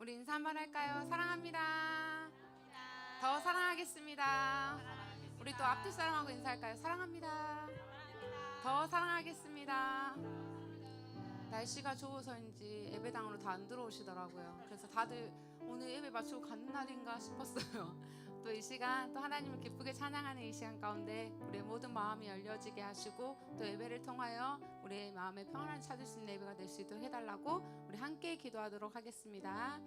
우리 인사 한번 할까요? 사랑합니다. 더 사랑하겠습니다. 우리 또 앞뒤 사람하고 인사할까요? 사랑합니다. 더 사랑하겠습니다. 날씨가 좋아서인지 예배당으로 다 안 들어오시더라고요. 그래서 다들 오늘 예배 마치고 가는 날인가 싶었어요. 또 이 시간 또 하나님을 기쁘게 찬양하는 이 시간 가운데 우리의 모든 마음이 열려지게 하시고 또 예배를 통하여 우리의 마음의 평안을 찾을 수 있는 예배가 될 수 있도록 해달라고 우리 함께 기도하도록 하겠습니다.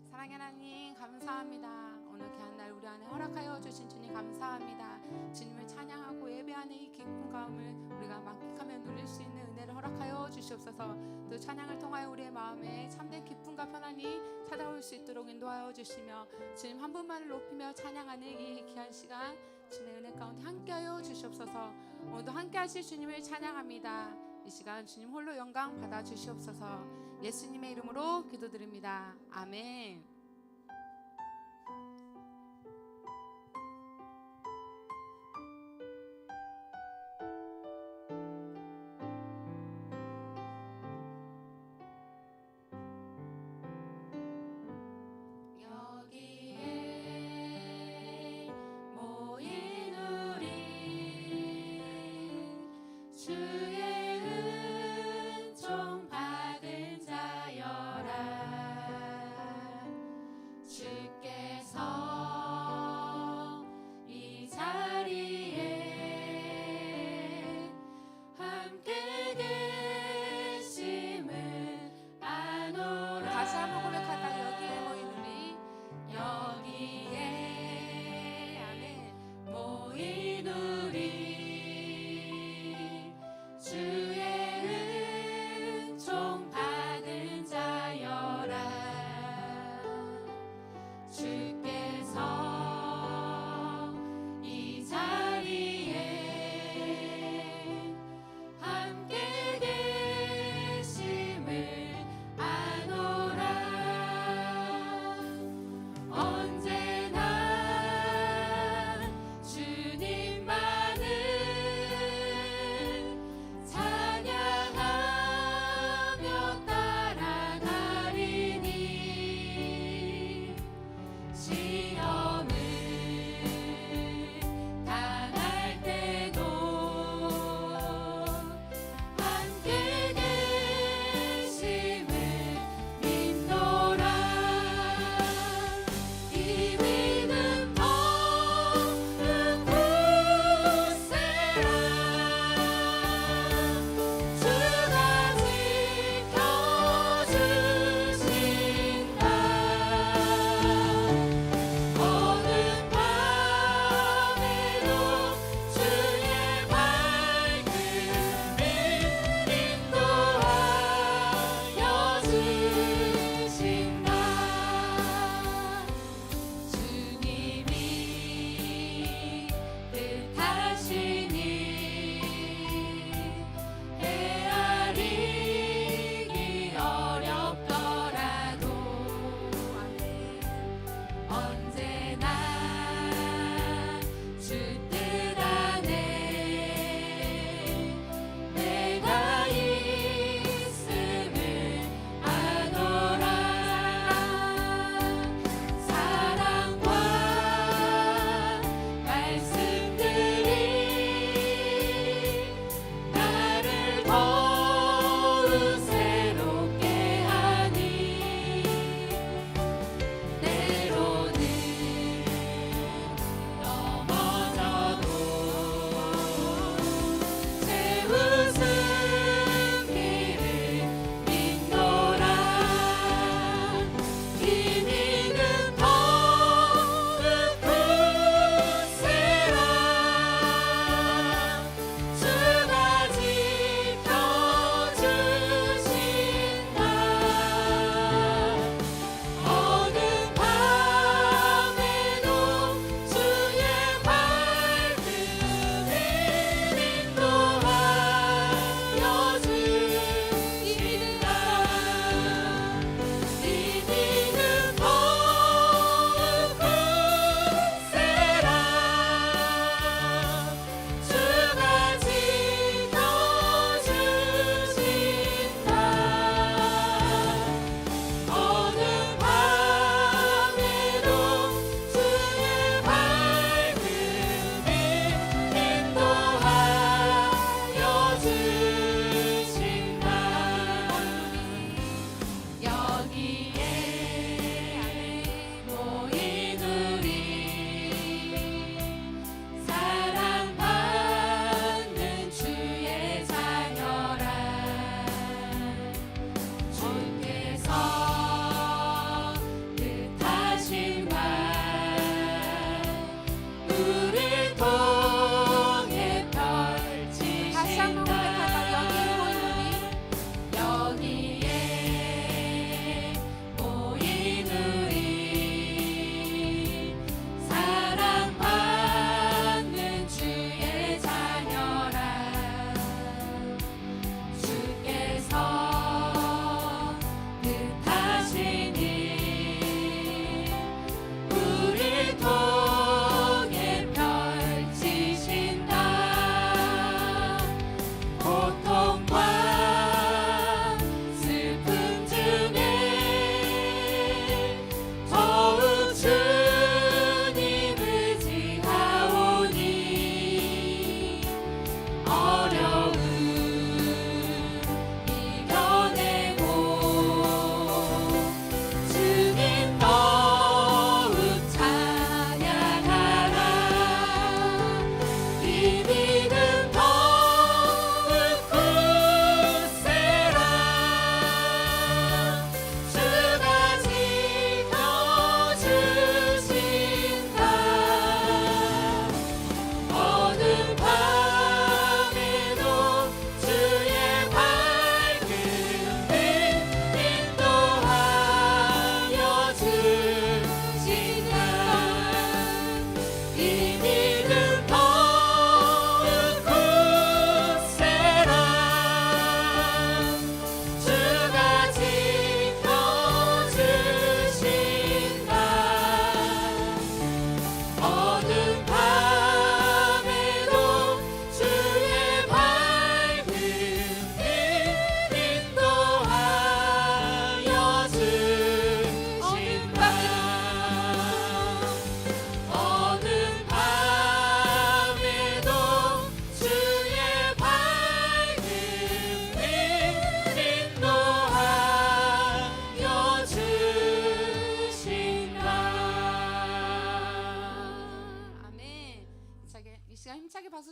사랑의 하나님 감사합니다. 오늘 귀한 날 우리 안에 허락하여 주신 주님 감사합니다. 주님을 찬양하고 예배하는 이 기쁜 가움을 우리가 만끽하며 누릴 수 있는 은혜를 허락하여 주시옵소서. 또 찬양을 통하여 우리의 마음에 참된 기쁨과 편안이 찾아올 수 있도록 인도하여 주시며 주님 한 분만을 높이며 찬양하는 이 귀한 시간 주님의 은혜 가운데 함께하여 주시옵소서. 오늘도 함께하실 주님을 찬양합니다. 이 시간 주님 홀로 영광 받아 주시옵소서. 예수님의 이름으로 기도드립니다. 아멘. 여기에 모인 우리 주의 은총 받은 자여라.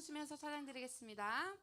서시면서 찬양드리겠습니다.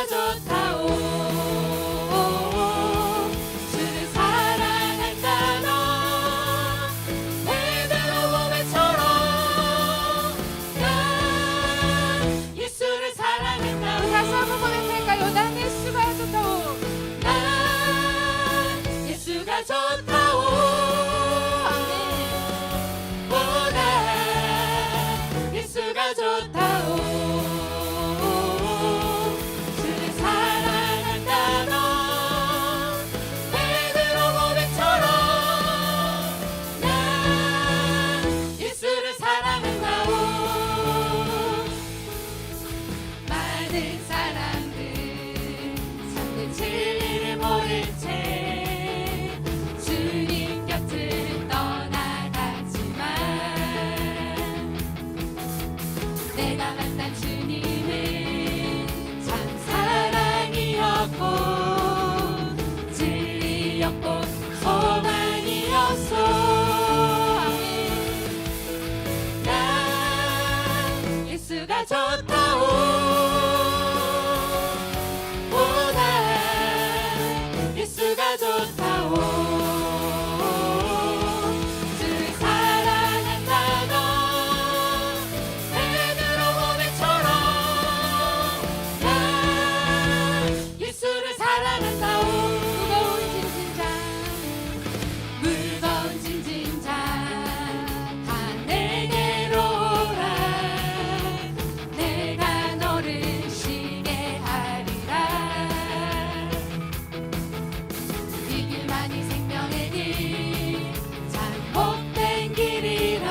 예수가 좋다오. 주를 사랑한다 너 베드로 고백처럼 난 예수를 사랑한다. 우리 다시 한번 고백할까요? 난 예수가 좋다오. 난 예수가 좋다오. 오, 난 예수가 좋다오. 주를 사랑한다 너 베드로 고백처럼 난 예수를 사랑한다오. 많은 사람들 참된 진리를 모른 채 주님 곁을 떠나갔지만 내가 만난 주님은 참 사랑이었고 진리였고 소망이었소. 난 예수가 좋다오. 오, 난 예수가 좋다오. 주를 사랑한다 너 베드로 고백처럼 난 예수를 사랑한다오. 무거운 짐진 자 다 내게로 오라. 내가 너를 쉬게 하리라. 이 길만이 생명의 길 참 복된 길이라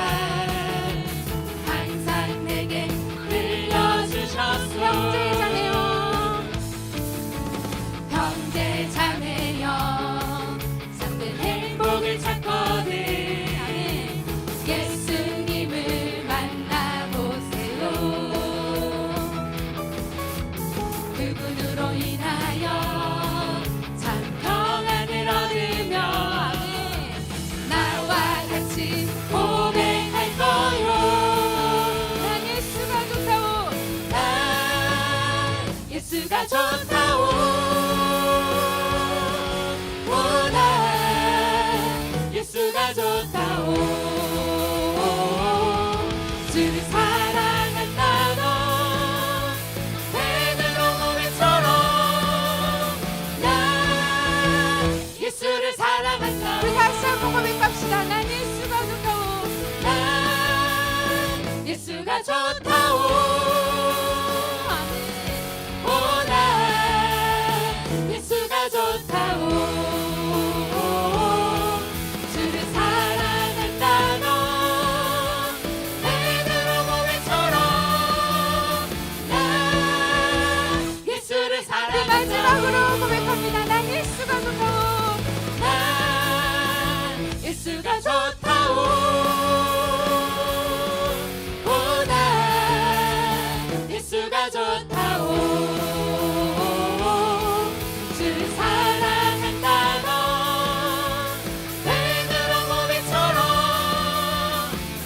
항상 내게 들려주셨소. 형제 자매여 참된 행복을 찾거든 예수님을 만나보세요. 그분으로 인하여 참 평안을 얻으며 나와 같이 고백할 거요. 난 예수가 좋다오. 난 예수가 좋다오. 오, 난 예수가 좋다오. 주를 사랑한다 너 베드로 고백처럼 난 예수를 사랑한다. 우리 다시 한번 고백합시다. 난 예수가 좋다오. 난 예수가 좋다오. 오, 난 예수가 좋다오. 주를 사랑한다 너 베드로 고백처럼 난 예수를 우리 사랑한다. 마지막으로 고백합니다. 난 예수가 좋다오. 난 예수가 좋다오. 오, 난 예수가 좋다오. 주를 사랑한다 너 베드로 고백처럼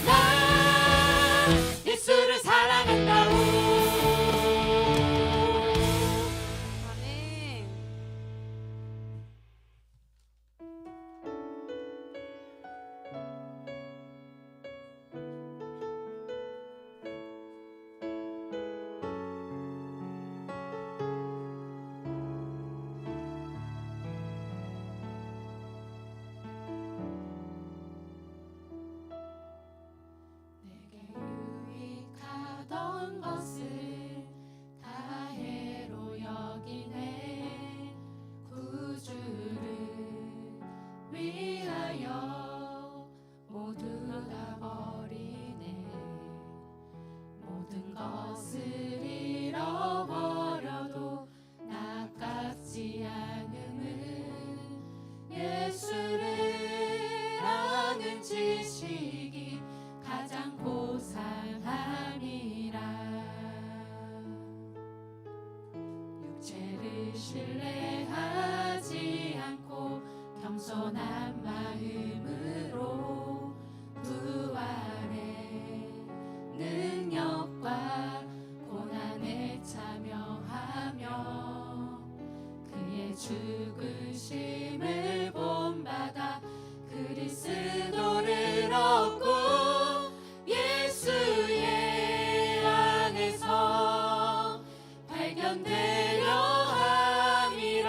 난 예수를 사랑한다오. 아멘. 내게 유익하던 것을 다 해로 여기네. 구주를 위하여 모두 다 버리네. 모든 것을 잃어버려도 아깝지 않음은 예수를 아는 지식이 가장 고상함이라. 육체를 신뢰하지 않고 겸손한 마음으로 부활의 능력과 고난에 참여하며 죽으심을 본받아 그리스도를 얻고 예수의 안에서 발견되려 함이라.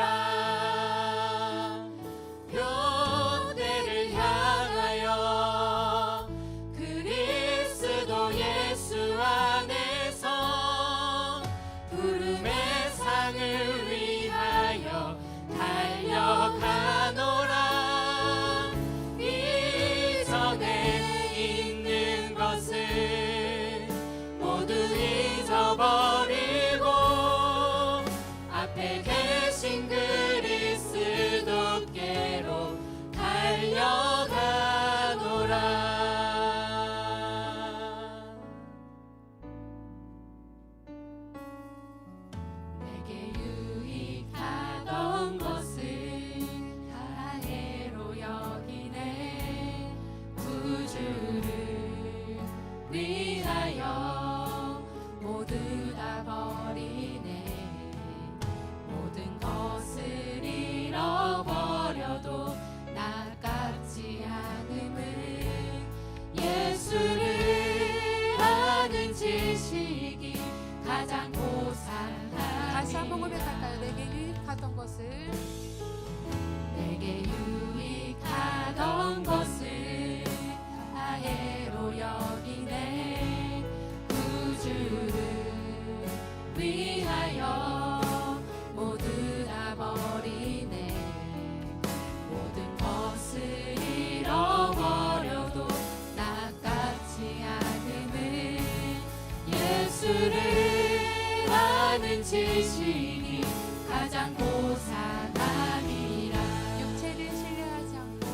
표대를 향하여 그리스도 예수 안에서 부름의 상을 위하여 달려가노라. 이전에 있는 것을 모두 잊어버리고 앞에 계신 그리스도께로 달려가노라. 내게 유익하던 것을 다 해로 여기네. 구주를 위하여 모두 다 버리네. 모든 것을 잃어버려도 나깝지 않음은 예수를 아는 지식이 가장 고상하니. 다시 한번 고백할까요? 내게 유익하던 것을 내게 유익하던 것을 다 해로 여기네. 구주를 위하여 모두 다 버리네. 모든 것을 잃어버려도 나깝지 않음은 예수를 아는 지식이 가장 고상함이라. 육체를 신뢰하지 않고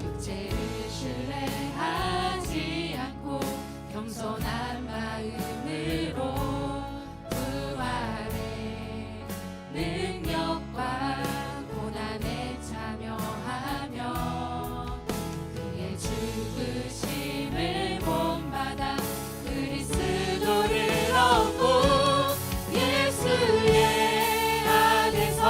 육체를 신뢰하지 않고 겸손한 마음으로 부활의 능력과 고난에 참여하며 그의 죽으심을 본받아 그리스도를 얻고 예수의 안에서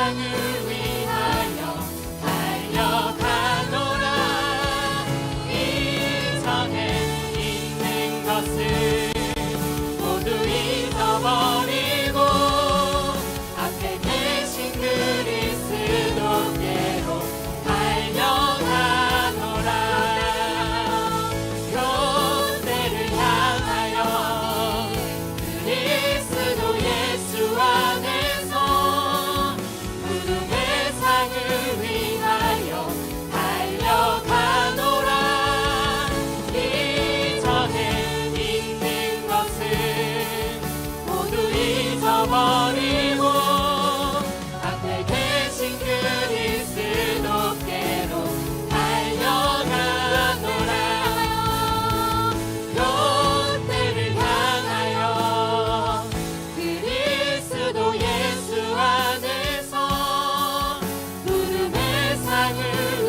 상을 위하여 달려가노라. 이전에 있는 것을 모두 잊어버리고 앞에 계신 그리스도께로 달려가노라. 교대를 향하여 그리스도 예수 안에서 구름의 상을 위하여 달려가노라. 이전에 있는 것을 모두 잊어버리고 앞에 계신 그리스도께로 달려가노라. 교대를 향하여 그리스도 예수 안에서 구름의 상을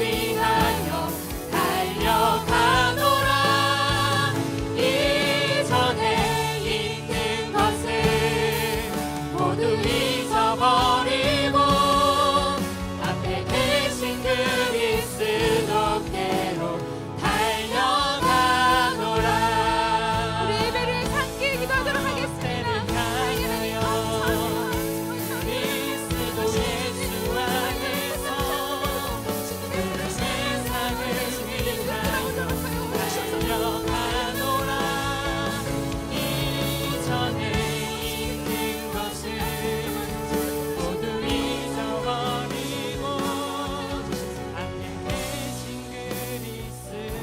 위하여 달려가노라. 이전에 있는 것을 모두 잊어버리고 앞에 계신 그리스도께로 달려가노라. 우리 예배를 함께 기도하도록 하겠습니다. 그리스도 예수 안에서 구름의 상을 위하여 달려가노라. 이전에 있는 것을 모두 잊어버리고 앞에 계신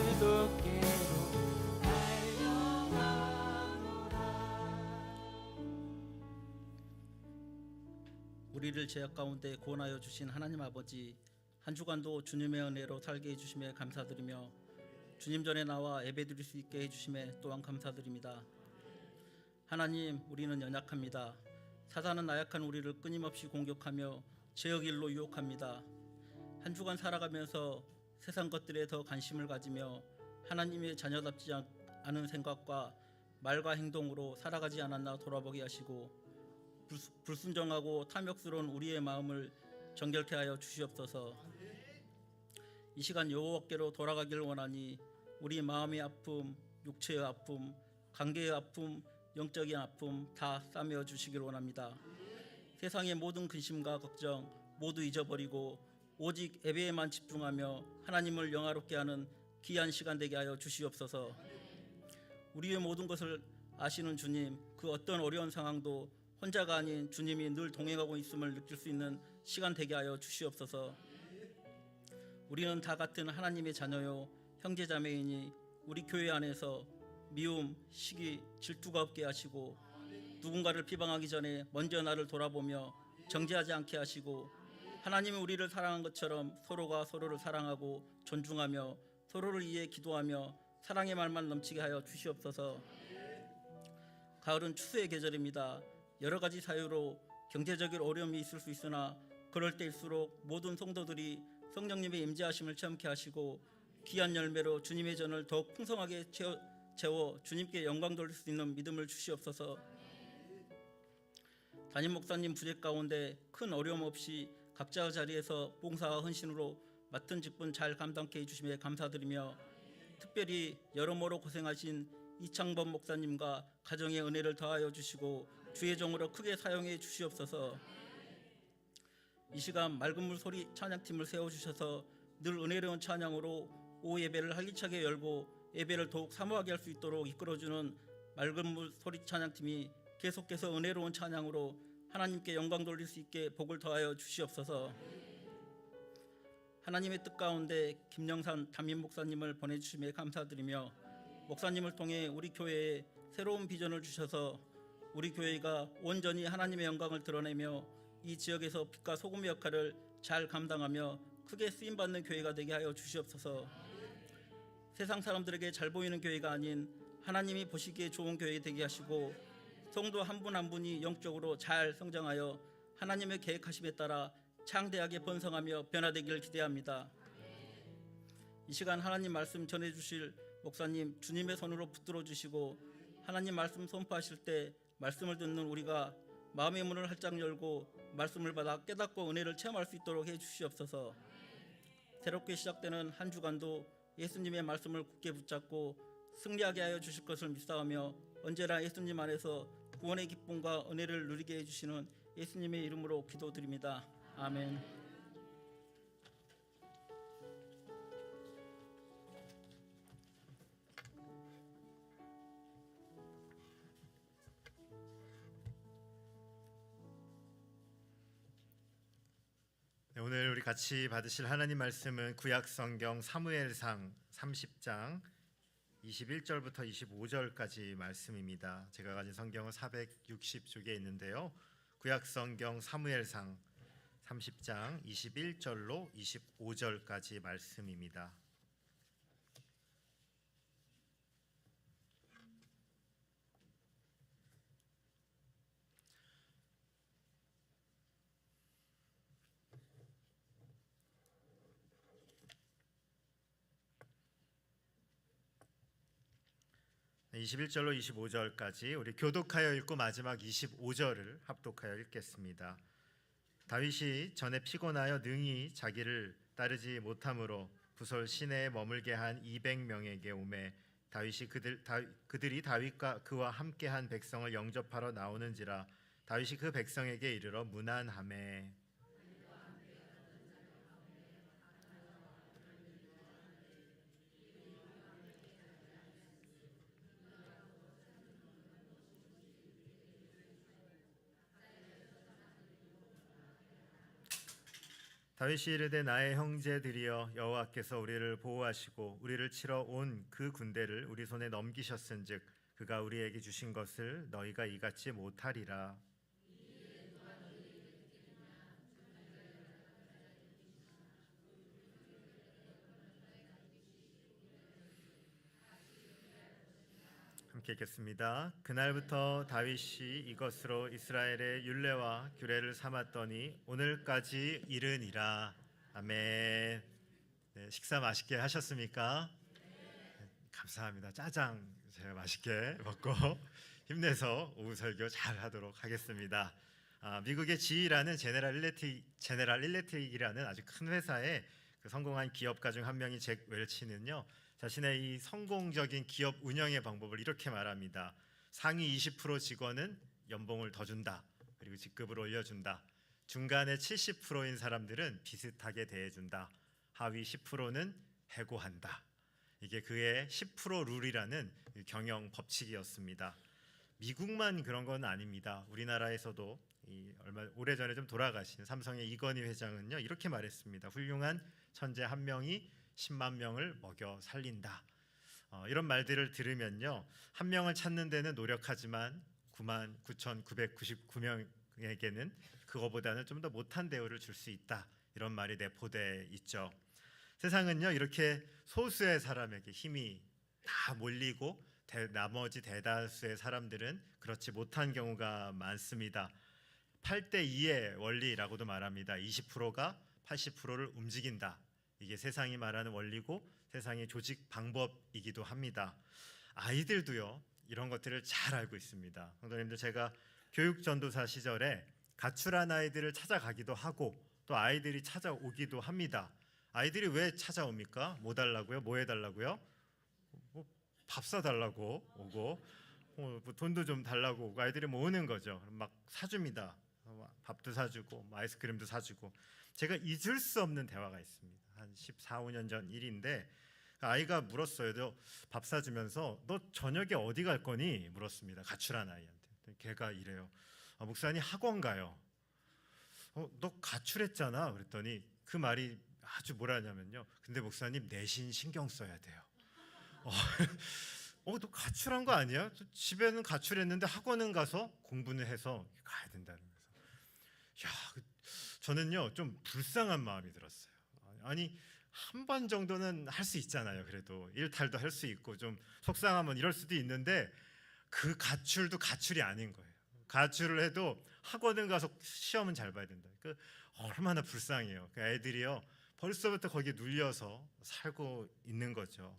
그리스도께로 달려가노라. 우리를 죄악 가운데 구원하여 주신 하나님 아버지, 한 주간도 주님의 은혜로 살게 해주심에 감사드리며 주님 전에 나와 예배드릴 수 있게 해주심에 또한 감사드립니다. 하나님, 우리는 연약합니다. 사단은 나약한 우리를 끊임없이 공격하며 죄의 길로 유혹합니다. 한 주간 살아가면서 세상 것들에 더 관심을 가지며 하나님의 자녀답지 않은 생각과 말과 행동으로 살아가지 않았나 돌아보게 하시고 불순종하고 탐욕스러운 우리의 마음을 정결케 하여 주시옵소서. 이 시간 여호와께로 돌아가기를 원하니 우리 마음의 아픔, 육체의 아픔, 관계의 아픔, 영적인 아픔 다 싸매어 주시길 원합니다. 세상의 모든 근심과 걱정 모두 잊어버리고 오직 예배에만 집중하며 하나님을 영화롭게 하는 귀한 시간 되게 하여 주시옵소서. 우리의 모든 것을 아시는 주님, 그 어떤 어려운 상황도 혼자가 아닌 주님이 늘 동행하고 있음을 느낄 수 있는 시간 되게 하여 주시옵소서. 우리는 다 같은 하나님의 자녀요 형제자매이니 우리 교회 안에서 미움, 시기, 질투가 없게 하시고 누군가를 비방하기 전에 먼저 나를 돌아보며 정죄하지 않게 하시고 하나님이 우리를 사랑한 것처럼 서로가 서로를 사랑하고 존중하며 서로를 위해 기도하며 사랑의 말만 넘치게 하여 주시옵소서. 가을은 추수의 계절입니다. 여러 가지 사유로 경제적인 어려움이 있을 수 있으나 그럴 때일수록 모든 성도들이 성령님의 임재하심을 체험케 하시고 귀한 열매로 주님의 전을 더욱 풍성하게 채워 주님께 영광 돌릴 수 있는 믿음을 주시옵소서. 담임 목사님 부재 가운데 큰 어려움 없이 각자의 자리에서 봉사와 헌신으로 맡은 직분 잘 감당케 해주심에 감사드리며 특별히 여러모로 고생하신 이창범 목사님과 가정의 은혜를 더하여 주시고 주의 종으로 크게 사용해 주시옵소서. 이 시간 맑은 물 소리 찬양팀을 세워주셔서 늘 은혜로운 찬양으로 오후 예배를 활기차게 열고 예배를 더욱 사모하게 할 수 있도록 이끌어주는 맑은 물 소리 찬양팀이 계속해서 은혜로운 찬양으로 하나님께 영광 돌릴 수 있게 복을 더하여 주시옵소서. 하나님의 뜻 가운데 김영산 담임 목사님을 보내주심에 감사드리며 목사님을 통해 우리 교회에 새로운 비전을 주셔서 우리 교회가 온전히 하나님의 영광을 드러내며 이 지역에서 빛과 소금의 역할을 잘 감당하며 크게 쓰임받는 교회가 되게 하여 주시옵소서. 세상 사람들에게 잘 보이는 교회가 아닌 하나님이 보시기에 좋은 교회 되게 하시고 성도 한 분 한 분이 영적으로 잘 성장하여 하나님의 계획하심에 따라 창대하게 번성하며 변화되기를 기대합니다. 이 시간 하나님 말씀 전해주실 목사님 주님의 손으로 붙들어 주시고 하나님 말씀 선포하실 때 말씀을 듣는 우리가 마음의 문을 활짝 열고 말씀을 받아 깨닫고 은혜를 체험할 수 있도록 해주시옵소서. 새롭게 시작되는 한 주간도 예수님의 말씀을 굳게 붙잡고 승리하게 하여 주실 것을 믿사오며 언제나 예수님 안에서 구원의 기쁨과 은혜를 누리게 해주시는 예수님의 이름으로 기도드립니다. 아멘. 네, 오늘 우리 같이 받으실 하나님 말씀은 구약 성경 사무엘상 30장 21절부터 25절까지 말씀입니다. 제가 가진 성경은 460쪽에 있는데요. 구약 성경 사무엘상 30장 21절로 25절까지 말씀입니다. 네, 21절로 25절까지 우리 교독하여 읽고 마지막 25절을 합독하여 읽겠습니다. 다윗이 전에 피곤하여 능히 자기를 따르지 못함으로 부솔 시내에 머물게 한 200명에게 오매 다윗이 그들이 다윗과 그와 함께한 백성을 영접하러 나오는지라 다윗이 그 백성에게 이르러 문안하매 다윗이 이르되 나의 형제들이여 여호와께서 우리를 보호하시고 우리를 치러 온 그 군대를 우리 손에 넘기셨은즉 그가 우리에게 주신 것을 너희가 이같이 못하리라. 함께 읽겠습니다. 그날부터 다윗이 이것으로 이스라엘의 율례와 규례를 삼았더니 오늘까지 이르니라. 아멘. 네, 식사 맛있게 하셨습니까? 네, 감사합니다. 짜장 제가 맛있게 먹고 힘내서 오후 설교 잘 하도록 하겠습니다. 미국의 GE라는 제네럴 일렉트릭이라는 아주 큰 회사의 그 성공한 기업가 중 한 명이 잭 웰치는요. 자신의 이 성공적인 기업 운영의 방법을 이렇게 말합니다. 상위 20% 직원은 연봉을 더 준다. 그리고 직급을 올려준다. 중간에 70%인 사람들은 비슷하게 대해준다. 하위 10%는 해고한다. 이게 그의 10% 룰이라는 경영 법칙이었습니다. 미국만 그런 건 아닙니다. 우리나라에서도 얼마 오래전에 좀 돌아가신 삼성의 이건희 회장은요 이렇게 말했습니다. 훌륭한 천재 한 명이 10만 명을 먹여 살린다. 이런 말들을 들으면요 한 명을 찾는 데는 노력하지만 99,999명에게는 그거보다는 좀 더 못한 대우를 줄 수 있다. 이런 말이 내포돼 있죠. 세상은요 이렇게 소수의 사람에게 힘이 다 몰리고 나머지 대다수의 사람들은 그렇지 못한 경우가 많습니다. 8대 2의 원리라고도 말합니다. 20%가 80%를 움직인다. 이게 세상이 말하는 원리고 세상의 조직 방법이기도 합니다. 아이들도요 이런 것들을 잘 알고 있습니다. 성도님들 제가 교육 전도사 시절에 가출한 아이들을 찾아가기도 하고 또 아이들이 찾아오기도 합니다. 아이들이 왜 찾아옵니까? 뭐 달라고요? 뭐 해달라고요? 밥 사달라고 오고 뭐 돈도 좀 달라고 오고 아이들이 모으는 거죠. 막 사줍니다. 밥도 사주고 아이스크림도 사주고. 제가 잊을 수 없는 대화가 있습니다. 한 14, 15년 전 일인데 아이가 물었어요. 너 밥 사주면서 너 저녁에 어디 갈 거니? 물었습니다. 가출한 아이한테. 걔가 이래요. 목사님 학원 가요. 너 가출했잖아. 그랬더니 그 말이 아주 뭐라냐면요. 근데 목사님 내신 신경 써야 돼요. 너 가출한 거 아니야? 집에는 가출했는데 학원은 가서 공부는 해서 가야 된다는 거죠. 야, 저는요 좀 불쌍한 마음이 들었어요. 아니 한 번 정도는 할 수 있잖아요. 그래도 일탈도 할 수 있고 좀 속상하면 이럴 수도 있는데 그 가출도 가출이 아닌 거예요. 가출을 해도 학원은 가서 시험은 잘 봐야 된다. 그 얼마나 불쌍해요. 그 애들이요 벌써부터 거기에 눌려서 살고 있는 거죠.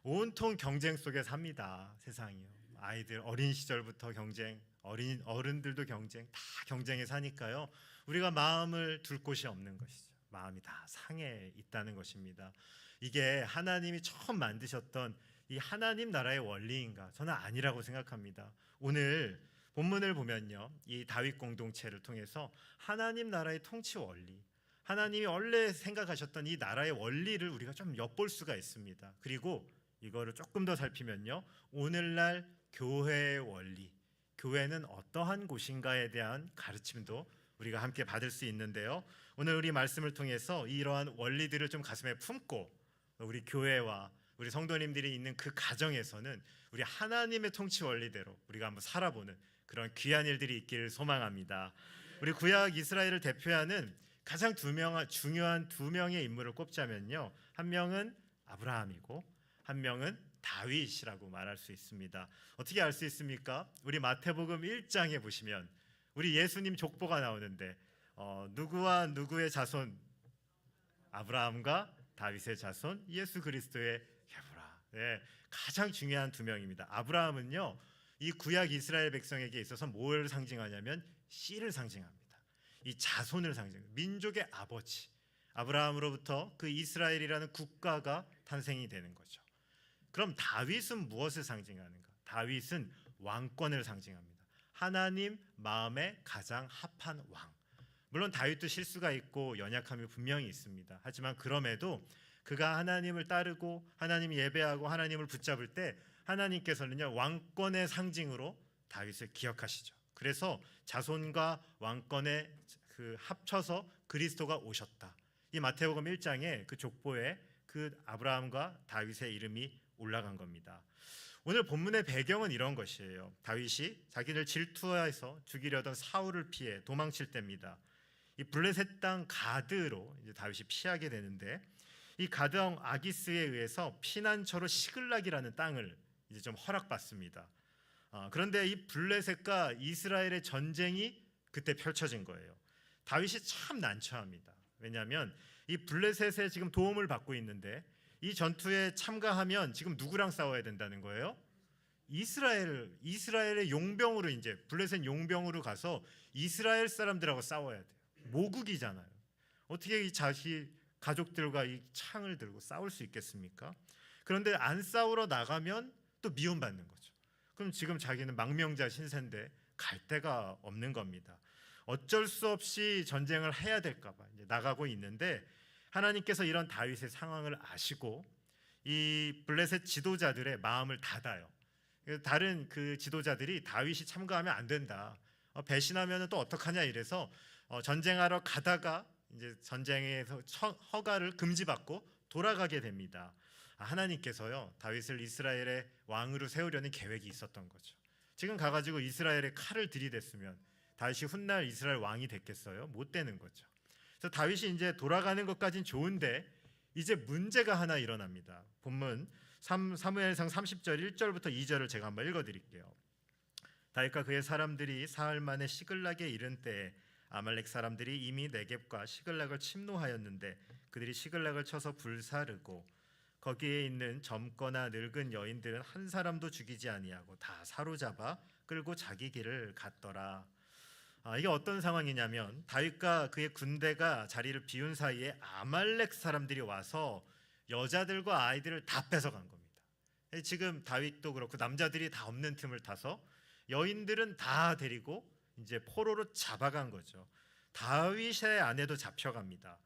온통 경쟁 속에 삽니다. 세상이요. 아이들 어린 시절부터 경쟁, 어른들도 경쟁, 다 경쟁에 사니까요. 우리가 마음을 둘 곳이 없는 것이죠. 마음이 다 상해 있다는 것입니다. 이게 하나님이 처음 만드셨던 이 하나님 나라의 원리인가? 저는 아니라고 생각합니다. 오늘 본문을 보면요, 이 다윗 공동체를 통해서 하나님 나라의 통치 원리, 하나님이 원래 생각하셨던 이 나라의 원리를 우리가 좀 엿볼 수가 있습니다. 그리고 이거를 조금 더 살피면요, 오늘날 교회의 원리, 교회는 어떠한 곳인가에 대한 가르침도 우리가 함께 받을 수 있는데요. 오늘 우리 말씀을 통해서 이러한 원리들을 좀 가슴에 품고 우리 교회와 우리 성도님들이 있는 그 가정에서는 우리 하나님의 통치 원리대로 우리가 한번 살아보는 그런 귀한 일들이 있기를 소망합니다. 우리 구약 이스라엘을 대표하는 가장 중요한 두 명의 인물을 꼽자면요, 한 명은 아브라함이고 한 명은 다윗이라고 말할 수 있습니다. 어떻게 알 수 있습니까? 우리 마태복음 1장에 보시면 우리 예수님 족보가 나오는데 누구와 누구의 자손? 아브라함과 다윗의 자손 예수 그리스도의 계보라. 네, 가장 중요한 두 명입니다. 아브라함은요, 이 구약 이스라엘 백성에게 있어서 뭘 상징하냐면 씨를 상징합니다. 이 자손을 상징합니다. 민족의 아버지. 아브라함으로부터 그 이스라엘이라는 국가가 탄생이 되는 거죠. 그럼 다윗은 무엇을 상징하는가? 다윗은 왕권을 상징합니다. 하나님 마음에 가장 합한 왕. 물론 다윗도 실수가 있고 연약함이 분명히 있습니다. 하지만 그럼에도 그가 하나님을 따르고 하나님을 예배하고 하나님을 붙잡을 때 하나님께서는요, 왕권의 상징으로 다윗을 기억하시죠. 그래서 자손과 왕권에 그 합쳐서 그리스도가 오셨다. 이 마태복음 1장에 그 족보에 그 아브라함과 다윗의 이름이 올라간 겁니다. 오늘 본문의 배경은 이런 것이에요. 다윗이 자기를 질투해서 죽이려던 사울을 피해 도망칠 때입니다. 이 블레셋 땅 가드로 이제 다윗이 피하게 되는데, 이 가드 왕 아기스에 의해서 피난처로 시글락이라는 땅을 이제 좀 허락받습니다. 그런데 이 블레셋과 이스라엘의 전쟁이 그때 펼쳐진 거예요. 다윗이 참 난처합니다. 왜냐하면 이 블레셋에 지금 도움을 받고 있는데 이 전투에 참가하면 지금 누구랑 싸워야 된다는 거예요? 이스라엘의 용병으로, 이제 블레셋 용병으로 가서 이스라엘 사람들하고 싸워야 돼요. 모국이잖아요. 어떻게 이 자식 가족들과 이 창을 들고 싸울 수 있겠습니까? 그런데 안 싸우러 나가면 또 미움받는 거죠. 그럼 지금 자기는 망명자 신세인데 갈 데가 없는 겁니다. 어쩔 수 없이 전쟁을 해야 될까 봐 이제 나가고 있는데, 하나님께서 이런 다윗의 상황을 아시고 이 블레셋 지도자들의 마음을 닫아요. 다른 그 지도자들이 다윗이 참가하면 안 된다, 배신하면 또 어떡하냐 이래서 전쟁하러 가다가 이제 전쟁에서 허가를 금지받고 돌아가게 됩니다. 하나님께서요, 다윗을 이스라엘의 왕으로 세우려는 계획이 있었던 거죠. 지금 가가지고 이스라엘에 칼을 들이댔으면 다윗이 훗날 이스라엘 왕이 됐겠어요? 못 되는 거죠. 그래서 다윗이 이제 돌아가는 것까지는 좋은데 이제 문제가 하나 일어납니다. 본문 사무엘상 30절 1절부터 2절을 제가 한번 읽어드릴게요. 다윗과 그의 사람들이 사흘 만에 시글락에 이른 때에 아말렉 사람들이 이미 네겝과 시글락을 침노하였는데 그들이 시글락을 쳐서 불사르고 거기에 있는 젊거나 늙은 여인들은 한 사람도 죽이지 아니하고 다 사로잡아 끌고 자기 길을 갔더라. 이게 어떤 상황이냐면 다윗과 그의 군대가 자리를 비운 사이에 아말렉 사람들이 와서 여자들과 아이들을 다 뺏어간 겁니다. 지금 다윗도 그렇고 남자들이 다 없는 틈을 타서 여인들은 다 데리고 이제 포로로 잡아간 거죠. 다윗의 아내도 잡혀갑니다.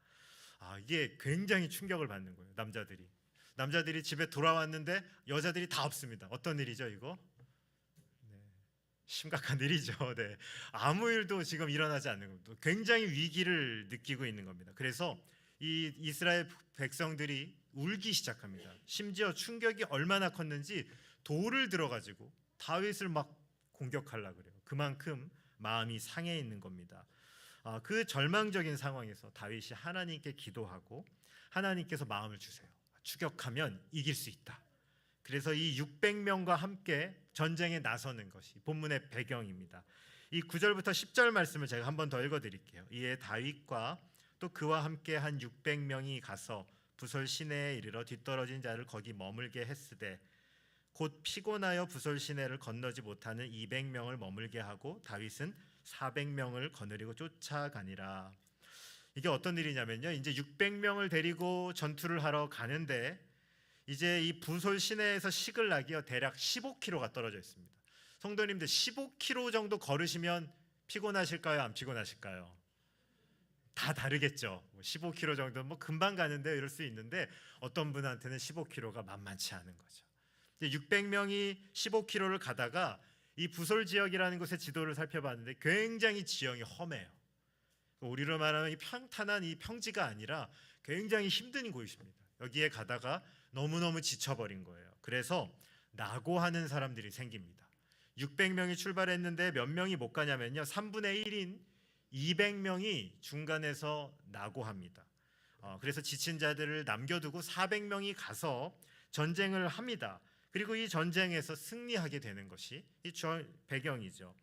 이게 굉장히 충격을 받는 거예요. 남자들이 집에 돌아왔는데 여자들이 다 없습니다. 어떤 일이죠 이거? 심각한 일이죠. 네. 아무 일도 지금 일어나지 않는 겁니다. 굉장히 위기를 느끼고 있는 겁니다. 그래서 이 이스라엘 백성들이 울기 시작합니다. 심지어 충격이 얼마나 컸는지 돌을 들어가지고 다윗을 막 공격하려고 그래요. 그만큼 마음이 상해 있는 겁니다. 그 절망적인 상황에서 다윗이 하나님께 기도하고 하나님께서 마음을 주세요. 추격하면 이길 수 있다. 그래서 이 600명과 함께 전쟁에 나서는 것이 본문의 배경입니다. 이 9절부터 10절 말씀을 제가 한 번 더 읽어드릴게요. 이에 다윗과 또 그와 함께 한 600명이 가서 부솔 시내에 이르러 뒤떨어진 자를 거기 머물게 했으되 곧 피곤하여 부솔 시내를 건너지 못하는 200명을 머물게 하고 다윗은 400명을 거느리고 쫓아가니라. 이게 어떤 일이냐면요, 이제 600명을 데리고 전투를 하러 가는데 이제 이 부솔 시내에서 시글락이요 대략 15km가 떨어져 있습니다. 성도님들 15km 정도 걸으시면 피곤하실까요? 안 피곤하실까요? 다 다르겠죠. 15km 정도는 뭐 금방 가는데 이럴 수 있는데 어떤 분한테는 15km가 만만치 않은 거죠. 600명이 15km를 가다가 이 부솔 지역이라는 곳의 지도를 살펴봤는데 굉장히 지형이 험해요. 우리로 말하면 이 평탄한 이 평지가 아니라 굉장히 힘든 곳입니다. 여기에 가다가 너무너무 지쳐버린 거예요. 그래서 낙오하는 사람들이 생깁니다. 600명이 출발했는데 몇 명이 못 가냐면요, 3분의 1인 200명이 중간에서 낙오합니다. 그래서 지친 자들을 남겨두고 400명이 가서 전쟁을 합니다. 그리고 이 전쟁에서 승리하게 되는 것이 이 배경이죠.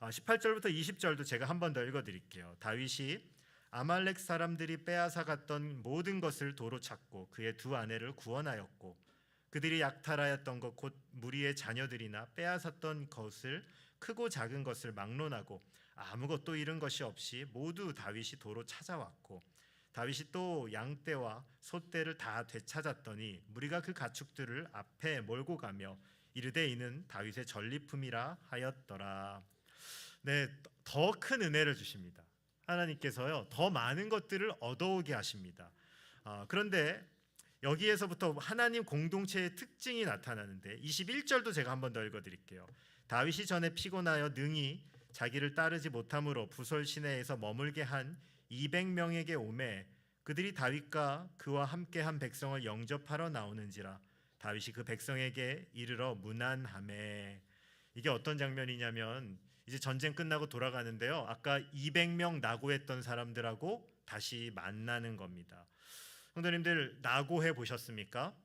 18절부터 20절도 제가 한 번 더 읽어드릴게요. 다윗이 아말렉 사람들이 빼앗아 갔던 모든 것을 도로 찾고 그의 두 아내를 구원하였고 그들이 약탈하였던 것 곧 무리의 자녀들이나 빼앗았던 것을 크고 작은 것을 막론하고 아무것도 잃은 것이 없이 모두 다윗이 도로 찾아왔고 다윗이 또 양떼와 소떼를 다 되찾았더니 무리가 그 가축들을 앞에 몰고 가며 이르되 이는 다윗의 전리품이라 하였더라. 네, 더 큰 은혜를 주십니다. 하나님께서요 더 많은 것들을 얻어오게 하십니다. 그런데 여기에서부터 하나님 공동체의 특징이 나타나는데 21절도 제가 한 번 더 읽어드릴게요. 다윗이 전에 피곤하여 능히 자기를 따르지 못함으로 부솔 시내에서 머물게 한 200명에게 오매 그들이 다윗과 그와 함께한 백성을 영접하러 나오는지라 다윗이 그 백성에게 이르러 문안하매. 이게 어떤 장면이냐면 이제 전쟁 끝나고 돌아가는데요, 아까 200명 낙오했던 사람들하고 다시 만나는 겁니다. 성도님들 낙오해 보셨습니까?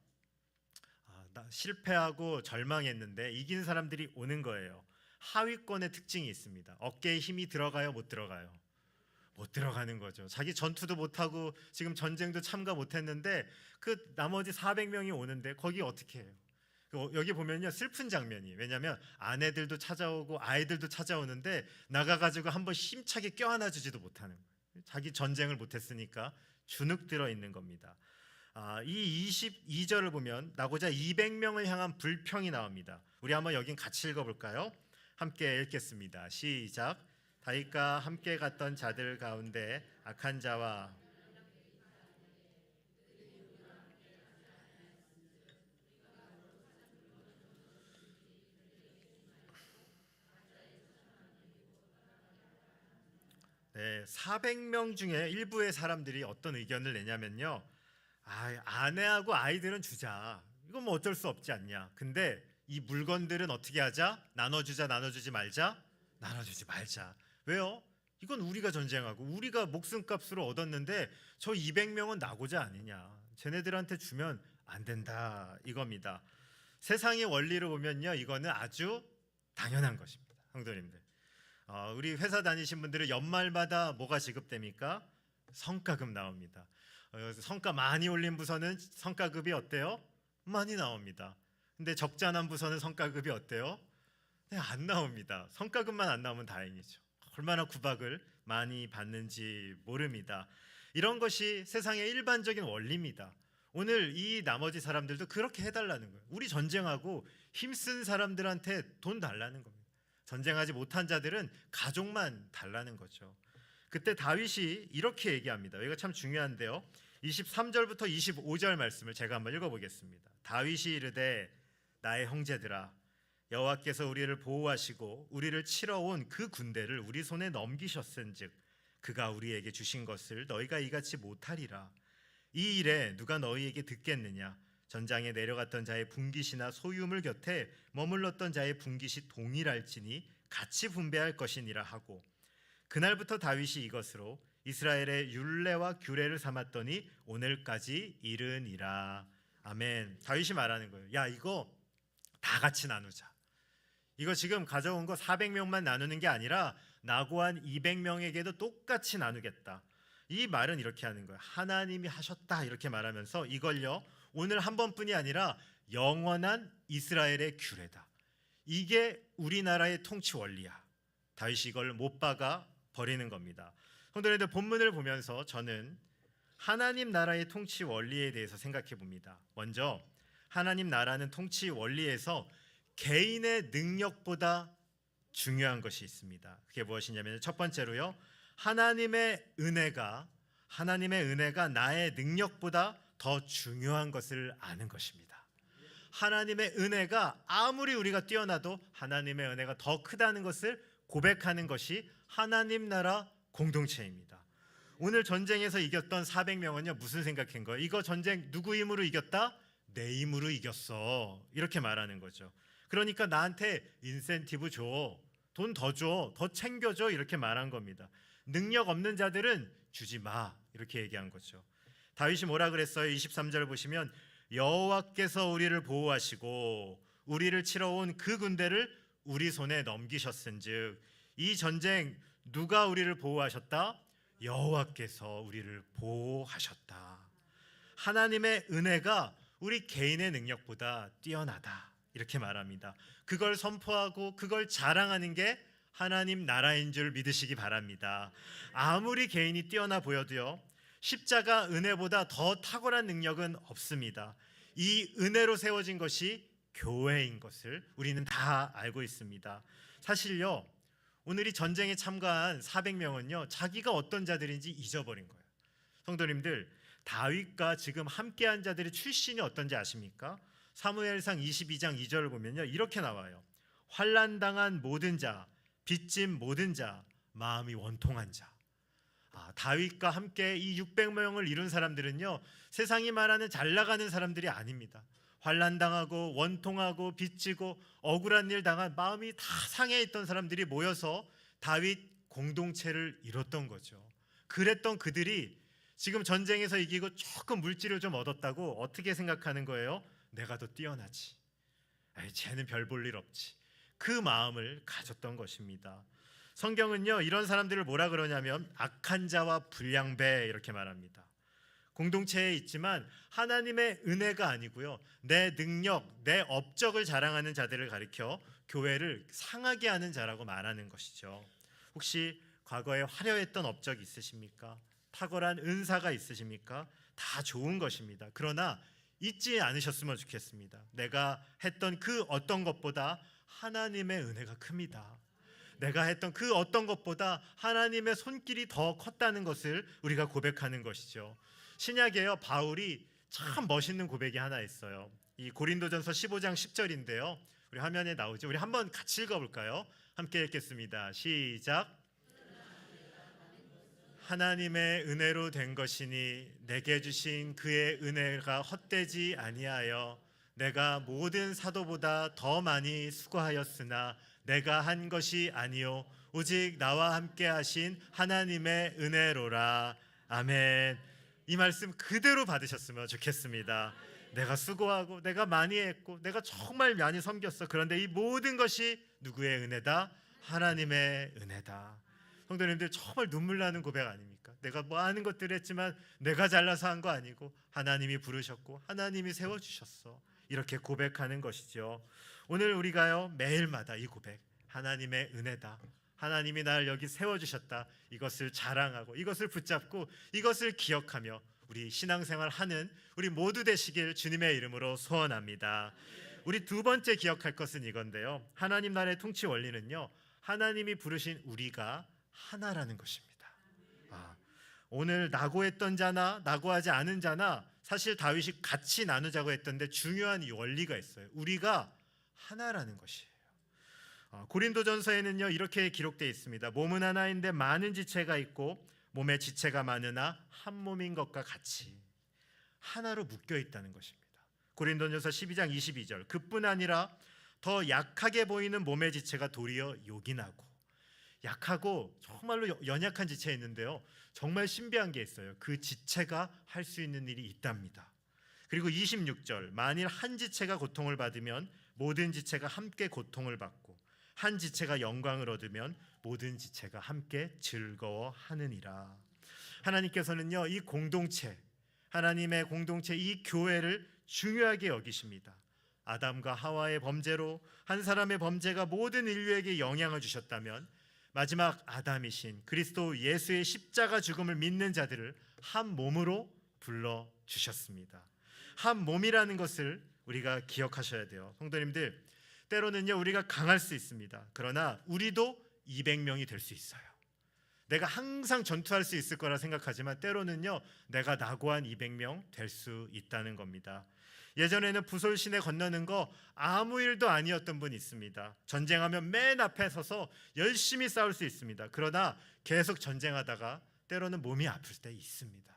실패하고 절망했는데 이긴 사람들이 오는 거예요. 하위권의 특징이 있습니다. 어깨에 힘이 들어가요, 못 들어가요? 못 들어가는 거죠. 자기 전투도 못하고 지금 전쟁도 참가 못했는데 그 나머지 400명이 오는데 거기 어떻게 해요? 여기 보면요 슬픈 장면이, 왜냐하면 아내들도 찾아오고 아이들도 찾아오는데 나가가지고 한번 힘차게 껴안아 주지도 못하는 거예요. 자기 전쟁을 못했으니까 주눅 들어 있는 겁니다. 이 22절을 보면 나고자 200명을 향한 불평이 나옵니다. 우리 한번 여긴 같이 읽어볼까요? 함께 읽겠습니다. 시작. 다윗과 함께 갔던 자들 가운데 악한 자와 네, 400명 중에 일부의 사람들이 어떤 의견을 내냐면요, 아내하고 아이들은 주자, 이건 뭐 어쩔 수 없지 않냐. 근데 이 물건들은 어떻게 하자? 나눠주자, 나눠주지 말자? 나눠주지 말자. 왜요? 이건 우리가 전쟁하고 우리가 목숨값으로 얻었는데 저 200명은 나고자 아니냐, 쟤네들한테 주면 안 된다, 이겁니다. 세상의 원리로 보면요 이거는 아주 당연한 것입니다. 성도님들, 우리 회사 다니신 분들은 연말마다 뭐가 지급됩니까? 성과급 나옵니다. 성과 많이 올린 부서는 성과급이 어때요? 많이 나옵니다. 근데 적잖은 부서는 성과급이 어때요? 네, 안 나옵니다. 성과급만 안 나오면 다행이죠. 얼마나 구박을 많이 받는지 모릅니다. 이런 것이 세상의 일반적인 원리입니다. 오늘 이 나머지 사람들도 그렇게 해달라는 거예요. 우리 전쟁하고 힘쓴 사람들한테 돈 달라는 겁니다. 전쟁하지 못한 자들은 가족만 달라는 거죠. 그때 다윗이 이렇게 얘기합니다. 이거 참 중요한데요. 23절부터 25절 말씀을 제가 한번 읽어보겠습니다. 다윗이 이르되 나의 형제들아, 여호와께서 우리를 보호하시고 우리를 치러 온 그 군대를 우리 손에 넘기셨은즉 그가 우리에게 주신 것을 너희가 이같이 못하리라. 이 일에 누가 너희에게 듣겠느냐? 전장에 내려갔던 자의 분깃이나 소유물 곁에 머물렀던 자의 분깃이 동일할지니 같이 분배할 것이니라 하고, 그날부터 다윗이 이것으로 이스라엘의 율례와 규례를 삼았더니 오늘까지 이르니라. 아멘. 다윗이 말하는 거예요. 야, 이거 다 같이 나누자. 이거 지금 가져온 거 400명만 나누는 게 아니라 낙오한 200명에게도 똑같이 나누겠다. 이 말은 이렇게 하는 거예요. 하나님이 하셨다, 이렇게 말하면서 이걸요 오늘 한 번뿐이 아니라 영원한 이스라엘의 규례다. 이게 우리나라의 통치 원리야. 다윗이 이걸 못 박아 버리는 겁니다. 성도님들, 본문을 보면서 저는 하나님 나라의 통치 원리에 대해서 생각해 봅니다. 먼저 하나님 나라는 통치 원리에서 개인의 능력보다 중요한 것이 있습니다. 그게 무엇이냐면 첫 번째로요, 하나님의 은혜가 나의 능력보다 더 중요한 것을 아는 것입니다. 하나님의 은혜가 아무리 우리가 뛰어나도 하나님의 은혜가 더 크다는 것을 고백하는 것이 하나님 나라 공동체입니다. 오늘 전쟁에서 이겼던 400명은요, 무슨 생각한 거예요? 이거 전쟁 누구 힘으로 이겼다? 내 힘으로 이겼어. 이렇게 말하는 거죠. 그러니까 나한테 인센티브 줘, 돈 더 줘, 더 챙겨줘, 이렇게 말한 겁니다. 능력 없는 자들은 주지 마, 이렇게 얘기한 거죠. 다윗이 뭐라 그랬어요? 23절 보시면 여호와께서 우리를 보호하시고 우리를 치러 온 그 군대를 우리 손에 넘기셨은즉, 이 전쟁 누가 우리를 보호하셨다? 여호와께서 우리를 보호하셨다. 하나님의 은혜가 우리 개인의 능력보다 뛰어나다, 이렇게 말합니다. 그걸 선포하고 그걸 자랑하는 게 하나님 나라인 줄 믿으시기 바랍니다. 아무리 개인이 뛰어나 보여도요, 십자가 은혜보다 더 탁월한 능력은 없습니다. 이 은혜로 세워진 것이 교회인 것을 우리는 다 알고 있습니다. 사실요, 오늘 이 전쟁에 참가한 400명은요 자기가 어떤 자들인지 잊어버린 거예요. 성도님들, 다윗과 지금 함께한 자들의 출신이 어떤지 아십니까? 사무엘상 22장 2절을 보면요, 이렇게 나와요. 환난당한 모든 자, 빚진 모든 자, 마음이 원통한 자. 다윗과 함께 이 600명을 이룬 사람들은요, 세상이 말하는 잘 나가는 사람들이 아닙니다. 환난당하고 원통하고 빚지고 억울한 일 당한 마음이 다 상해 있던 사람들이 모여서 다윗 공동체를 이뤘던 거죠. 그랬던 그들이 지금 전쟁에서 이기고 조금 물질을 좀 얻었다고 어떻게 생각하는 거예요? 내가 더 뛰어나지. 쟤는 별 볼 일 없지. 그 마음을 가졌던 것입니다. 성경은요, 이런 사람들을 뭐라 그러냐면 악한 자와 불량배, 이렇게 말합니다. 공동체에 있지만 하나님의 은혜가 아니고요, 내 능력, 내 업적을 자랑하는 자들을 가리켜 교회를 상하게 하는 자라고 말하는 것이죠. 혹시 과거에 화려했던 업적이 있으십니까? 탁월한 은사가 있으십니까? 다 좋은 것입니다. 그러나 잊지 않으셨으면 좋겠습니다. 내가 했던 그 어떤 것보다 하나님의 은혜가 큽니다. 내가 했던 그 어떤 것보다 하나님의 손길이 더 컸다는 것을 우리가 고백하는 것이죠. 신약에요, 바울이 참 멋있는 고백이 하나 있어요. 이 고린도전서 15장 10절인데요. 우리 화면에 나오죠. 우리 한번 같이 읽어볼까요? 함께 읽겠습니다. 시작. 하나님의 은혜로 된 것이니 내게 주신 그의 은혜가 헛되지 아니하여 내가 모든 사도보다 더 많이 수고하였으나 내가 한 것이 아니요 오직 나와 함께 하신 하나님의 은혜로라. 아멘. 이 말씀 그대로 받으셨으면 좋겠습니다. 내가 수고하고 내가 많이 했고 내가 정말 많이 섬겼어. 그런데 이 모든 것이 누구의 은혜다? 하나님의 은혜다. 성도님들, 정말 눈물 나는 고백 아닙니까? 내가 많은 것들을 했지만 내가 잘나서 한 거 아니고 하나님이 부르셨고 하나님이 세워주셨어. 이렇게 고백하는 것이죠. 오늘 우리가요, 매일마다 이 고백, 하나님의 은혜다, 하나님이 나를 여기 세워주셨다, 이것을 자랑하고 이것을 붙잡고 이것을 기억하며 우리 신앙생활 하는 우리 모두 되시길 주님의 이름으로 소원합니다. 우리 두 번째 기억할 것은 이건데요, 하나님 나라의 통치 원리는요, 하나님이 부르신 우리가 하나라는 것입니다. 오늘 낙오했던 자나 낙오하지 않은 자나 사실 다윗이 같이 나누자고 했던데 중요한 이 원리가 있어요. 우리가 하나라는 것이에요. 고린도전서에는요, 이렇게 기록되어 있습니다. 몸은 하나인데 많은 지체가 있고 몸에 지체가 많으나 한 몸인 것과 같이 하나로 묶여 있다는 것입니다. 고린도전서 12장 22절. 그뿐 아니라 더 약하게 보이는 몸의 지체가 도리어 요긴하고, 약하고 정말로 연약한 지체가 있는데요, 정말 신비한 게 있어요. 그 지체가 할 수 있는 일이 있답니다. 그리고 26절. 만일 한 지체가 고통을 받으면 모든 지체가 함께 고통을 받고 한 지체가 영광을 얻으면 모든 지체가 함께 즐거워하느니라. 하나님께서는요, 이 공동체, 하나님의 공동체, 이 교회를 중요하게 여기십니다. 아담과 하와의 범죄로 한 사람의 범죄가 모든 인류에게 영향을 주셨다면 마지막 아담이신 그리스도 예수의 십자가 죽음을 믿는 자들을 한 몸으로 불러 주셨습니다. 한 몸이라는 것을 우리가 기억하셔야 돼요. 성도님들, 때로는요 우리가 강할 수 있습니다. 그러나 우리도 200명이 될 수 있어요. 내가 항상 전투할 수 있을 거라 생각하지만 때로는요 내가 낙오한 200명 될 수 있다는 겁니다. 예전에는 부솔 시내 건너는 거 아무 일도 아니었던 분이 있습니다. 전쟁하면 맨 앞에 서서 열심히 싸울 수 있습니다. 그러나 계속 전쟁하다가 때로는 몸이 아플 때 있습니다.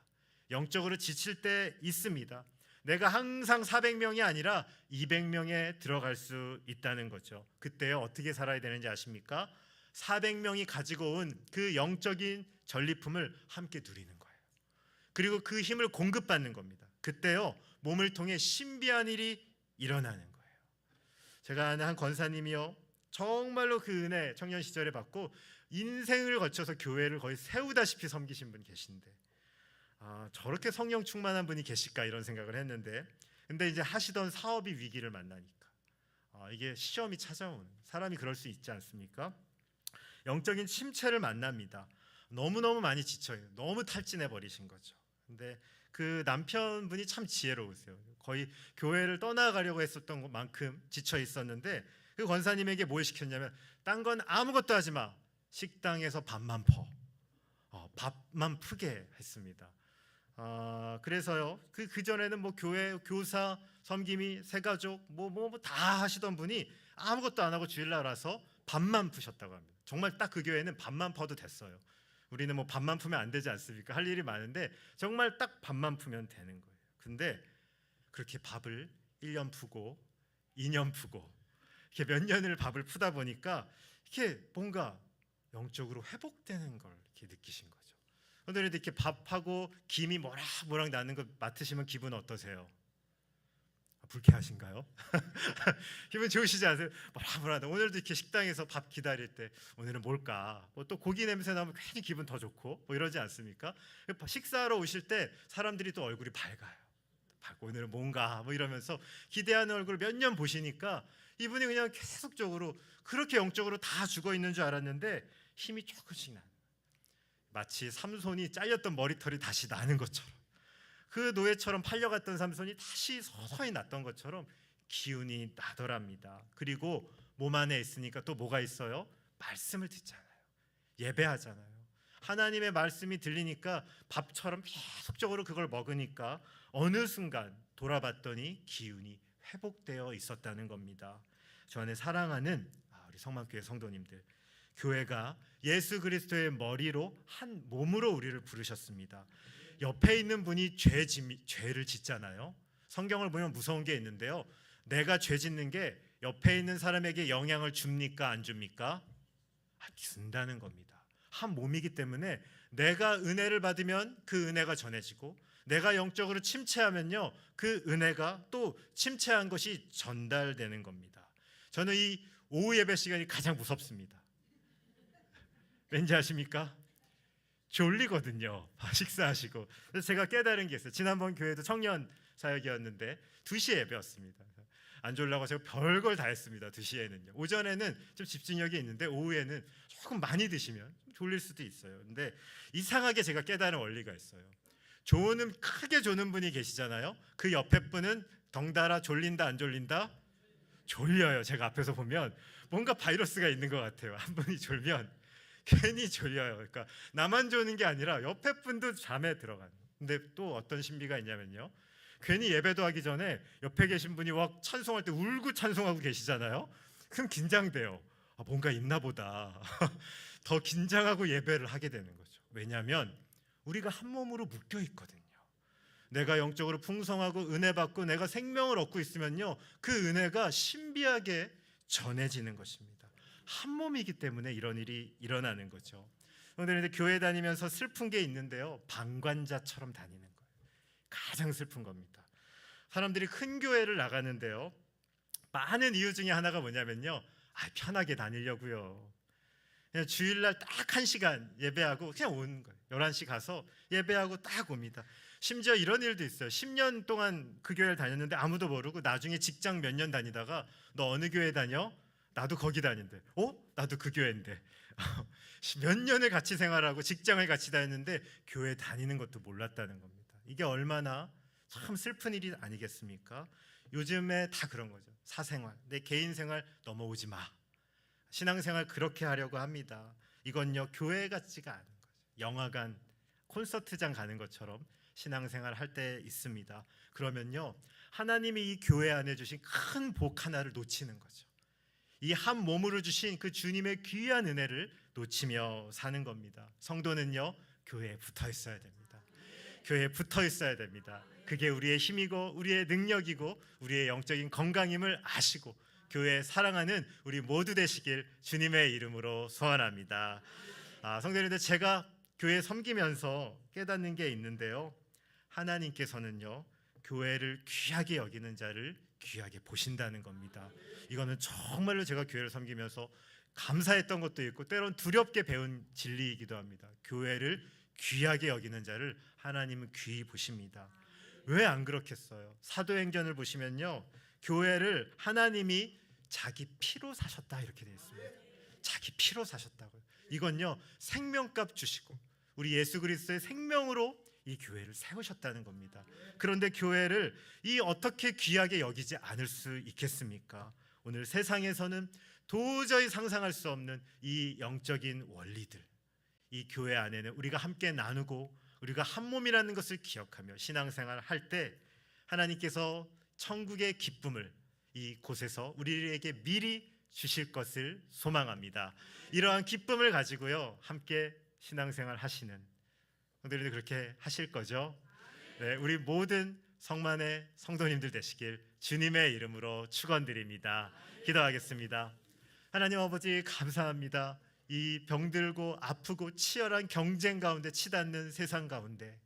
영적으로 지칠 때 있습니다. 내가 항상 400명이 아니라 200명에 들어갈 수 있다는 거죠. 그때 어떻게 살아야 되는지 아십니까? 400명이 가지고 온 그 영적인 전리품을 함께 누리는 거예요. 그리고 그 힘을 공급받는 겁니다. 그때요 몸을 통해 신비한 일이 일어나는 거예요. 제가 아는 한 권사님이요 정말로 그 은혜 청년 시절에 받고 인생을 거쳐서 교회를 거의 세우다시피 섬기신 분 계신데 저렇게 성령 충만한 분이 계실까 이런 생각을 했는데 근데 이제 하시던 사업이 위기를 만나니까 이게 시험이 찾아오는 사람이 그럴 수 있지 않습니까? 영적인 침체를 만납니다. 너무너무 많이 지쳐요. 너무 탈진해 버리신 거죠. 근데 그 남편분이 참 지혜로우세요. 거의 교회를 떠나가려고 했었던 만큼 지쳐 있었는데 그 권사님에게 뭘 시켰냐면 딴 건 아무것도 하지 마. 식당에서 밥만 퍼. 밥만 푸게 했습니다. 그래서요 그 전에는 뭐 교회 교사 섬김이 새가족 뭐 다 하시던 분이 아무것도 안 하고 주일날 와서 밥만 푸셨다고 합니다. 정말 딱 그 교회는 밥만 퍼도 됐어요. 우리는 뭐 밥만 푸면 안 되지 않습니까? 할 일이 많은데 정말 딱 밥만 푸면 되는 거예요. 근데 그렇게 밥을 1년 푸고 2년 푸고 이렇게 몇 년을 밥을 푸다 보니까 이렇게 뭔가 영적으로 회복되는 걸 이렇게 느끼신 거죠. 오늘도 이렇게 밥하고 김이 모락모락 나는 거 맡으시면 기분 어떠세요? 불쾌하신가요? 기분 좋으시지 않으세요? 뭐라뭐라다. 오늘도 이렇게 식당에서 밥 기다릴 때 오늘은 뭘까? 뭐 또 고기 냄새 나면 괜히 기분 더 좋고 뭐 이러지 않습니까? 식사하러 오실 때 사람들이 또 얼굴이 밝아요. 밝고 오늘은 뭔가 뭐 이러면서 기대하는 얼굴을 몇 년 보시니까 이분이 그냥 계속적으로 그렇게 영적으로 다 죽어 있는 줄 알았는데 힘이 조금씩 나는 마치 삼손이 잘렸던 머리털이 다시 나는 것처럼 그 노예처럼 팔려갔던 삼손이 다시 서서히 났던 것처럼 기운이 나더랍니다. 그리고 몸 안에 있으니까 또 뭐가 있어요? 말씀을 듣잖아요. 예배하잖아요. 하나님의 말씀이 들리니까 밥처럼 계속적으로 그걸 먹으니까 어느 순간 돌아봤더니 기운이 회복되어 있었다는 겁니다. 저 안에 사랑하는 우리 성만교회 성도님들, 교회가 예수 그리스도의 머리로 한 몸으로 우리를 부르셨습니다. 옆에 있는 분이 죄를 짓잖아요. 성경을 보면 무서운 게 있는데요. 내가 죄 짓는 게 옆에 있는 사람에게 영향을 줍니까 안 줍니까? 준다는 겁니다. 한 몸이기 때문에 내가 은혜를 받으면 그 은혜가 전해지고 내가 영적으로 침체하면요 그 은혜가 또 침체한 것이 전달되는 겁니다. 저는 이 오후 예배 시간이 가장 무섭습니다. 왠지 아십니까? 졸리거든요. 식사하시고. 그래서 제가 깨달은 게 있어요. 지난번 교회도 청년 사역이었는데 2시에 예배였습니다. 안 졸라고 제가 별걸 다 했습니다. 2시에는요. 오전에는 좀 집중력이 있는데 오후에는 조금 많이 드시면 좀 졸릴 수도 있어요. 근데 이상하게 제가 깨달은 원리가 있어요. 크게 조는 분이 계시잖아요. 그 옆에 분은 덩달아 졸린다 안 졸린다? 졸려요. 제가 앞에서 보면 뭔가 바이러스가 있는 것 같아요. 한 분이 졸면 괜히 졸려요. 그러니까 나만 조는 게 아니라 옆에 분도 잠에 들어가는. 근데 또 어떤 신비가 있냐면요. 괜히 예배도 하기 전에 옆에 계신 분이 막 찬송할 때 울고 찬송하고 계시잖아요. 그럼 긴장돼요. 뭔가 있나 보다. 더 긴장하고 예배를 하게 되는 거죠. 왜냐하면 우리가 한 몸으로 묶여 있거든요. 내가 영적으로 풍성하고 은혜 받고 내가 생명을 얻고 있으면요. 그 은혜가 신비하게 전해지는 것입니다. 한 몸이기 때문에 이런 일이 일어나는 거죠. 오늘 교회 다니면서 슬픈 게 있는데요. 방관자처럼 다니는 거예요. 가장 슬픈 겁니다. 사람들이 큰 교회를 나가는데요. 많은 이유 중에 하나가 뭐냐면요. 편하게 다니려고요. 그냥 주일날 딱 1시간 예배하고 그냥 오는 거예요. 11시 가서 예배하고 딱 옵니다. 심지어 이런 일도 있어요. 10년 동안 그 교회를 다녔는데 아무도 모르고 나중에 직장 몇 년 다니다가 너 어느 교회 다녀? 나도 거기 다닌대. 나도 그 교회인데. 몇 년을 같이 생활하고 직장을 같이 다녔는데 교회 다니는 것도 몰랐다는 겁니다. 이게 얼마나 참 슬픈 일이 아니겠습니까? 요즘에 다 그런 거죠. 사생활, 내 개인 생활 넘어오지 마. 신앙생활 그렇게 하려고 합니다. 이건요 교회 같지가 않은 거죠. 영화관, 콘서트장 가는 것처럼 신앙생활 할 때 있습니다. 그러면요 하나님이 이 교회 안에 주신 큰 복 하나를 놓치는 거죠. 이 한 몸으로 주신 그 주님의 귀한 은혜를 놓치며 사는 겁니다. 성도는요 교회에 붙어 있어야 됩니다. 교회에 붙어 있어야 됩니다. 그게 우리의 힘이고 우리의 능력이고 우리의 영적인 건강임을 아시고 교회 사랑하는 우리 모두 되시길 주님의 이름으로 소원합니다. 성도님들, 제가 교회 섬기면서 깨닫는 게 있는데요, 하나님께서는요 교회를 귀하게 여기는 자를 귀하게 보신다는 겁니다. 이거는 정말로 제가 교회를 섬기면서 감사했던 것도 있고 때론 두렵게 배운 진리이기도 합니다. 교회를 귀하게 여기는 자를 하나님은 귀히 보십니다. 왜 안 그렇겠어요? 사도행전을 보시면요 교회를 하나님이 자기 피로 사셨다 이렇게 되어 있습니다. 자기 피로 사셨다고요. 이건요 생명값 주시고 우리 예수 그리스도의 생명으로 이 교회를 세우셨다는 겁니다. 그런데 교회를 이 어떻게 귀하게 여기지 않을 수 있겠습니까? 오늘 세상에서는 도저히 상상할 수 없는 이 영적인 원리들, 이 교회 안에는 우리가 함께 나누고 우리가 한 몸이라는 것을 기억하며 신앙생활을 할 때 하나님께서 천국의 기쁨을 이곳에서 우리에게 미리 주실 것을 소망합니다. 이러한 기쁨을 가지고요 함께 신앙생활 하시는 성도님들 그렇게 하실 거죠? 네, 우리 모든 성만의 성도님들 되시길 주님의 이름으로 축원드립니다. 기도하겠습니다. 하나님 아버지 감사합니다. 이 병들고 아프고 치열한 경쟁 가운데 치닫는 세상 가운데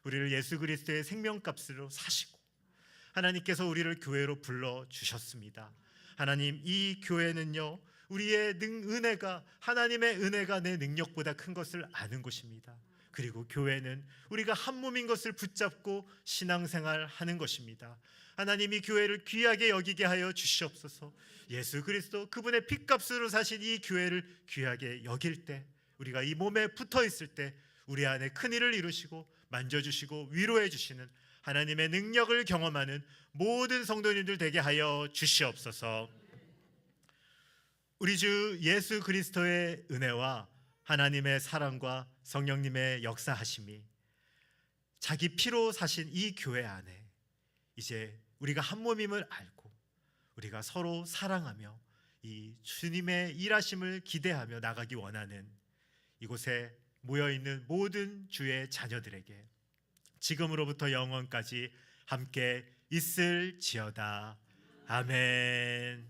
우리를 예수 그리스도의 생명값으로 사시고 하나님께서 우리를 교회로 불러주셨습니다. 하나님, 이 교회는요 우리의 은혜가, 하나님의 은혜가 내 능력보다 큰 것을 아는 곳입니다. 그리고 교회는 우리가 한 몸인 것을 붙잡고 신앙생활 하는 것입니다. 하나님이 교회를 귀하게 여기게 하여 주시옵소서. 예수 그리스도 그분의 핏값으로 사신 이 교회를 귀하게 여길 때, 우리가 이 몸에 붙어 있을 때 우리 안에 큰 일을 이루시고 만져주시고 위로해 주시는 하나님의 능력을 경험하는 모든 성도님들 되게 하여 주시옵소서. 우리 주 예수 그리스도의 은혜와 하나님의 사랑과 성령님의 역사하심이 자기 피로 사신 이 교회 안에 이제 우리가 한 몸임을 알고 우리가 서로 사랑하며 이 주님의 일하심을 기대하며 나가기 원하는 이곳에 모여있는 모든 주의 자녀들에게 지금으로부터 영원까지 함께 있을지어다. 아멘.